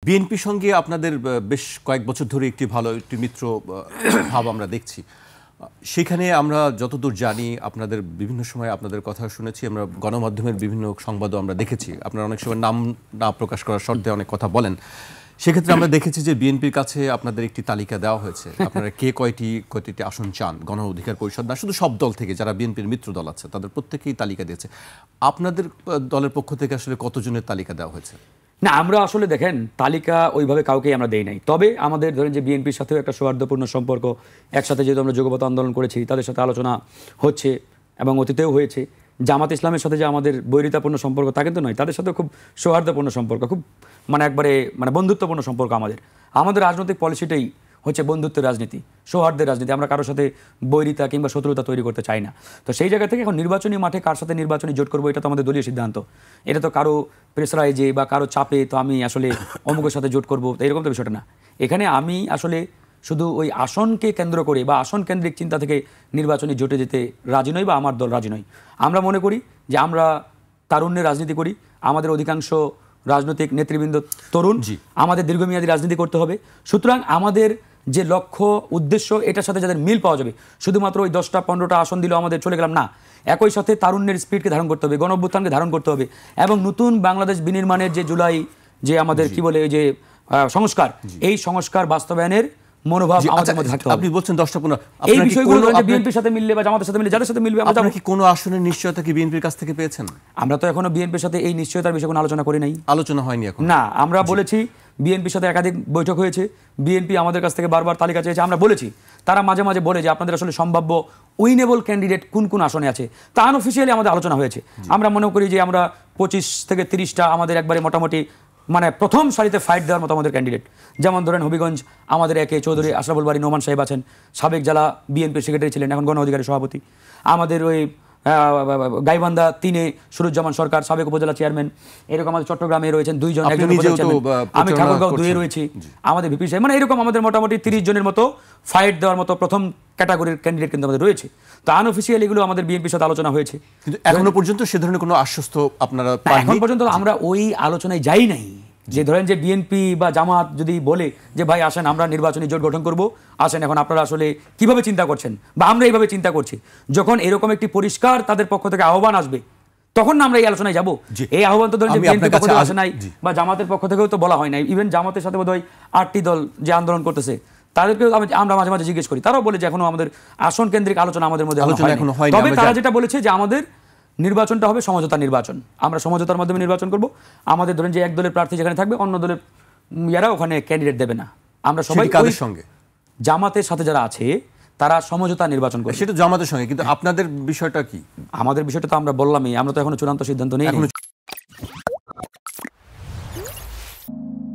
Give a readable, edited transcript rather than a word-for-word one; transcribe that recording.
বিএনপির সঙ্গে আপনাদের বেশ কয়েক বছর ধরে একটি মিত্র ভাব আমরা দেখছি। সেখানে আমরা যতদূর জানি আপনাদের বিভিন্ন সময় আপনাদের কথা শুনেছি, আমরা গণমাধ্যমের বিভিন্ন সংবাদও আমরা দেখেছি। আপনারা অনেক সময় নাম না প্রকাশ করার শর্তে অনেক কথা বলেন। সেক্ষেত্রে আমরা দেখেছি যে বিএনপির কাছে আপনাদের একটি তালিকা দেওয়া হয়েছে, আপনারা কে কয়টি আসন চান। গণ অধিকার পরিষদ না, শুধু সব দল থেকে যারা বিএনপির মিত্র দল আছে তাদের প্রত্যেকেই তালিকা দিয়েছে। আপনাদের দলের পক্ষ থেকে আসলে কতজনের তালিকা দেওয়া হয়েছে? না, আমরা আসলে দেখেন তালিকা ওইভাবে কাউকেই আমরা দেই নাই। তবে আমাদের ধরেন যে বিএনপির সাথেও একটা সৌহার্দ্যপূর্ণ সম্পর্ক, একসাথে যেহেতু আমরা যুগপৎ আন্দোলন করেছি তাদের সাথে আলোচনা হচ্ছে এবং অতীতেও হয়েছে। জামাত ইসলামের সাথে যে আমাদের বৈরিতাপূর্ণ সম্পর্ক তা কিন্তু নয়, তাদের সাথে খুব সৌহার্দ্যপূর্ণ সম্পর্ক, খুব একবারে বন্ধুত্বপূর্ণ সম্পর্ক। আমাদের রাজনৈতিক পলিসিটাই হচ্ছে বন্ধুত্বের রাজনীতি, সৌহার্দ্যের রাজনীতি। আমরা কারোর সাথে বৈরিতা কিংবা শত্রুতা তৈরি করতে চাই না। তো সেই জায়গা থেকে এখন নির্বাচনী মাঠে কার সাথে নির্বাচনী জোট করবো এটা তো আমাদের দলীয় সিদ্ধান্ত। এটা তো কারো প্রেসারাইজে বা কারো চাপে তো আমি আসলে অমুকের সাথে জোট করবো এরকম তো বিষয়টা না। এখানে আমি আসলে শুধু ওই আসনকে কেন্দ্র করে বা আসন কেন্দ্রিক চিন্তা থেকে নির্বাচনী জোটে যেতে রাজি নই বা আমার দল রাজি নয়। আমরা মনে করি যে আমরা তারুণ্যের রাজনীতি করি, আমাদের অধিকাংশ রাজনৈতিক নেতৃবৃন্দ তরুণ, আমাদের দীর্ঘমেয়াদী রাজনীতি করতে হবে। সুতরাং আমাদের যে লক্ষ্য উদ্দেশ্য এটার সাথে যাদের মিল পাওয়া যাবে, শুধুমাত্র ওই 10টা 15টা আসন দিলেও আমাদের চলে গেলাম না। একই সাথে তারুণ্যের স্পিডকে ধারণ করতে হবে, গণঅভ্যুত্থানকে ধারণ করতে হবে এবং নতুন বাংলাদেশ বিনির্মাণের যে জুলাই যে আমাদের কি বলে যে সংস্কার, এই সংস্কার বাস্তবায়নের মনোভাব আমাদের মধ্যে থাকতে হবে। আপনি বলছেন 10টা 15, এই বিষয়গুলো বিএনপির সাথে মিললে বা জামাতের সাথে মিললে যাদের সাথে মিলবে। আপনারা কি কোনো আসনের নিশ্চয়তা কি বিএনপির কাছ থেকে পেয়েছেন? আমরা তো এখনো বিএনপির সাথে এই নিশ্চয়তার বিষয়ে কোনো আলোচনা করি নাই। আলোচনা হয়নি এখন? না, আমরা বলেছি বিএনপির সাথে একাধিক বৈঠক হয়েছে, বিএনপি আমাদের কাছ থেকে বারবার তালিকা চেয়েছে, আমরা বলেছি। তারা মাঝে মাঝে বলে যে আপনাদের আসলে সম্ভাব্য উইনেবল ক্যান্ডিডেট কোন কোন আসনে আছে, তা আনঅফিসিয়ালি আমাদের আলোচনা হয়েছে। আমরা মনে করি যে আমরা 25 থেকে 30টা আমাদের একবারে মোটামুটি প্রথম সারিতে ফাইট দেওয়ার মতো আমাদের ক্যান্ডিডেট। যেমন ধরেন হবিগঞ্জ আমাদের একে চৌধুরী আশরাফুল বারী নোমান সাহেব আছেন, সাবেক জেলা বিএনপির সেক্রেটারি ছিলেন, এখন গণ অধিকারের সভাপতি। আমাদের ওই গাইবান্ধা 3-এ সুরুজ্জামান সরকার, সাবেক উপজেলা চেয়ারম্যান। এরকম আমাদের চট্টগ্রামে রয়েছেন 2 জন, আমি ঠাকুরগাঁও 2-এ রয়েছি, আমাদের ভিপি সাহেব। এরকম আমাদের মোটামুটি 30 জনের মতো ফাইট দেওয়ার মতো প্রথম ক্যাটাগরির ক্যান্ডিডেট কিন্তু আমাদের রয়েছে। তো আনঅফিসিয়ালি এগুলো আমাদের বিএনপির সাথে আলোচনা হয়েছে, কিন্তু এখনো পর্যন্ত সে ধরনের কোনো আশ্বস্ত আপনারা এখন পর্যন্ত আমরা ওই আলোচনায় যাই নাই। যে ধরেন যে বিএনপি বা জামাত যদি বলে যে ভাই আসেন আমরা নির্বাচনী জোট গঠন করব, আসেন এখন আপনারা আসলে কিভাবে চিন্তা করছেন বা আমরা এইভাবে চিন্তা করছি, যখন এরকম একটি পরিষ্কার তাদের পক্ষ থেকে আহ্বান আসবে তখন না আমরা এই আলোচনায় যাব। এই আহ্বান তো ধরেন যে বিএনপির পক্ষ থেকে আসে নাই বা জামাতের পক্ষ থেকেও তো বলা হয় নাই। ইভেন জামাতের সাথে বোধহয় 8টি দল যে আন্দোলন করতেছে তাদেরকেও আমরা মাঝে মাঝে জিজ্ঞেস করি, তারাও বলে যে এখনো আমাদের আসন কেন্দ্রিক আলোচনা আমাদের মধ্যে হয়নি। তবে তারা যেটা বলেছে যে আমাদের নির্বাচনটা হবে সমঝোতা নির্বাচন, আমরা সমঝোতার মাধ্যমে নির্বাচন করব। আমাদের ধরেন যে এক দলের প্রার্থী যেখানে থাকবে অন্য দলের ইয়ারা ওখানে ক্যান্ডিডেট দেবে না। আমরা সবাই কাদের সঙ্গে, জামাতের সাথে যারা আছে তারা সমঝোতা নির্বাচন করে, সেটা জামাতের সঙ্গে। কিন্তু আপনাদের বিষয়টা কি? আমাদের বিষয়টা তো আমরা বললামই, আমরা তো এখনো চূড়ান্ত সিদ্ধান্ত নেই।